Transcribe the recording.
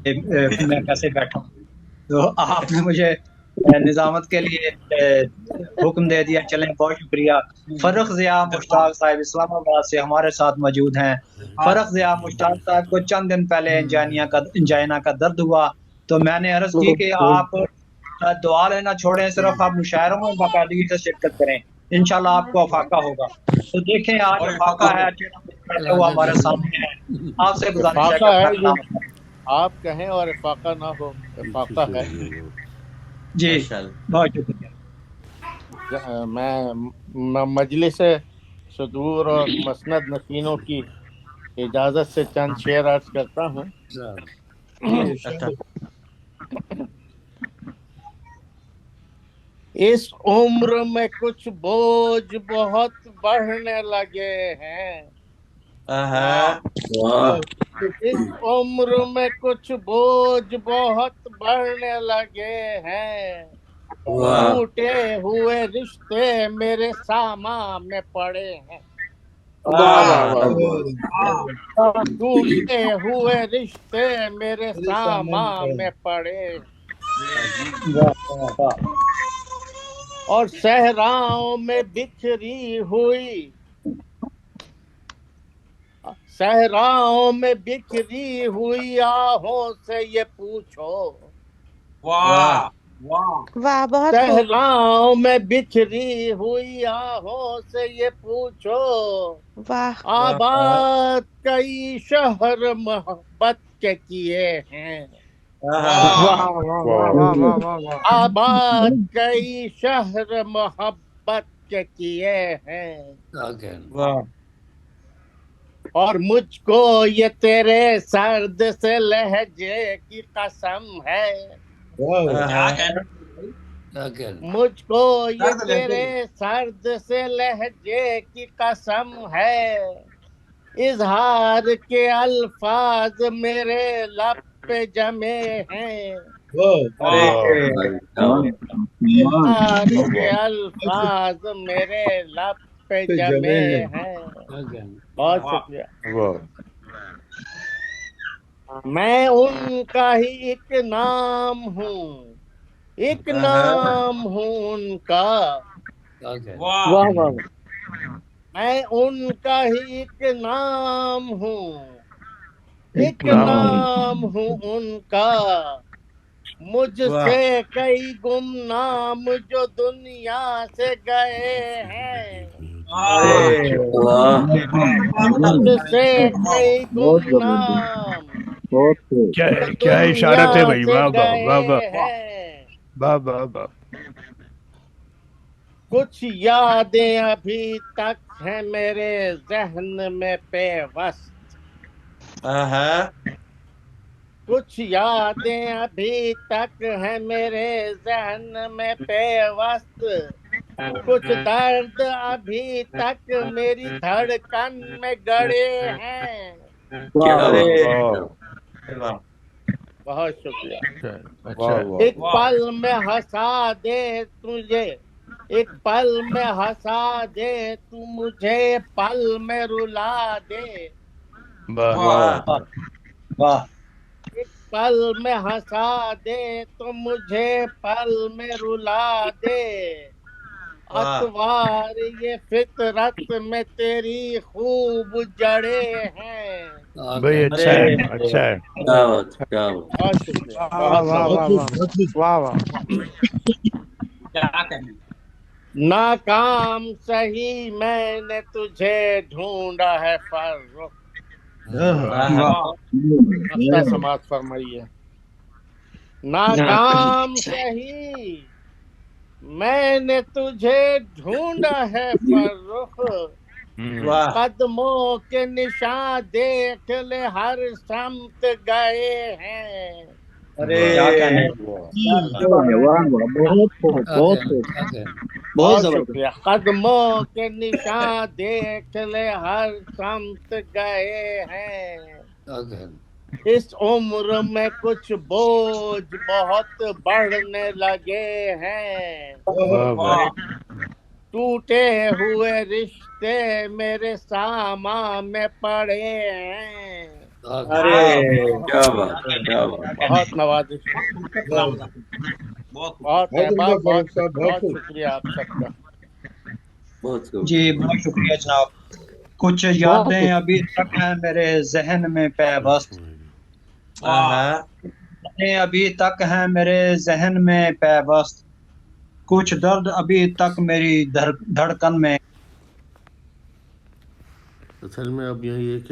میں کیسے بیٹھا ہوں۔ تو آپ نے مجھے نظامت کے لیے حکم دے دیا، چلیں بہت شکریہ۔ فرخ ضیاء مشتاق صاحب اسلام آباد سے ہمارے ساتھ موجود ہیں۔ فرخ ضیاء مشتاق صاحب کو چند دن پہلے انجائنا کا درد ہوا، تو میں نے عرض کی کہ آپ دعا لینا چھوڑیں، صرف آپ مشاعروں میں باقاعدگی سے شرکت کریں، انشاءاللہ آپ کو افاقہ ہوگا۔ تو دیکھیں آج افاقہ ہے، بیٹھے ہوا ہمارے سامنے ہے، آپ سے گزارش ہے کہ افاقہ اپنا ہے جو کلام کریں۔ آپ کہیں اور افاقہ نہ ہو، افاقہ ہے۔ جی بہت شکریہ۔ میں مجلس صدور اور مسند نشینوں کی اجازت سے چند شعر عرض کرتا ہوں۔ جی ارشاد۔ اس عمر میں کچھ بوجھ بہت بڑھنے لگے ہیں، اس عمر میں کچھ بوجھ بہت بڑھنے لگے ہیں، ٹوٹے ہوئے رشتے میرے ساما میں پڑے ہیں، واہ واہ واہ واہ، ٹوٹے ہوئے رشتے میرے ساما میں پڑے ہیں، اور صحراؤں میں بکھری ہوئی، صحراؤں میں بکھری ہوئی آہوں سے یہ پوچھو، واہ واہ بہت خوب۔ صحراؤں میں بکھری ہوئی آہوں سے یہ پوچھو، واہ آباد کئی شہر محبت کے کیے ہیں، واہ واہ واہ واہ واہ واہ واہ، آباد کئی شہر محبت کے کیے ہیں، اور مجھ کو یہ تیرے سرد سے لہجے کی قسم ہے، مجھ کو یہ تیرے سرد سے لہجے کی قسم ہے، اظہار کے الفاظ میرے لب پہ جمے ہیں، اظہار کے الفاظ میرے لب پہ جمے ہیں۔ بہت شکریہ۔ میں ان کا ہی ایک نام ہوں، ایک نام ہوں ان کا، واہ واہ، میں ان کا ہی ایک نام ہوں، ایک نام ہوں ان کا، مجھ سے کئی گمنام جو دنیا سے گئے ہیں، مجھ سے کئی گمنام جو کیا اشارت ہے دنیا بھائی، سے واہ واہ واہ گئے واہ ہیں، واہ واہ واہ۔ کچھ یادیں ابھی تک ہیں میرے ذہن میں پیوست، کچھ یادیں ابھی تک ہیں میرے ذہن میں پیوست، کچھ درد ابھی تک میری دھڑکن میں گڑے ہیں۔ بہت شکریہ۔ اچھا ایک پل میں ہنسا دے تجھے، ایک پل میں ہنسا دے تو مجھے پل میں رلا دے، واہ واہ واہ، ایک پل میں ہنسا دے تو مجھے پل میں رلا دے، اتوار یہ فطرت میں تیری خوب جڑے ہیں۔ بھائی، اچھا ہے اچھا ہے۔ بہت شکریہ، واہ بہت واہ بہت واہ واہ واہ، ناکام سہی میں نے تجھے ڈھونڈا ہے فرخ، نقطہ سماعت فرمائیے۔ ناکام سہی میں نے تجھے ڈھونڈا ہے فرخ، قدموں کے نشان دیکھ لے ہر سمت گئے ہیں، کیا کہنے۔ بہت شکریہ۔ قدموں کے نشان دیکھ لے ہر سمت گئے ہیں، اس عمر میں کچھ بوجھ بہت بڑھنے لگے ہیں، ٹوٹے ہوئے رشتے میرے ساما میں پڑے ہیں، ارے کیا بات ہے، کیا بات ہے۔ بہت نوازش، بہت بہت احباب، فاروق صاحب، بہت خوب۔ شکریہ آپ سب کا۔ بہت خوب۔ جی بہت شکریہ جناب۔ کچھ یادیں ابھی تک ہیں میرے ذہن میں پیوست، یادیں ابھی تک ہیں میرے ذہن میں پیوست، کچھ درد ابھی تک میری دھڑکن میں۔ اصل میں اب یہی ہے کہ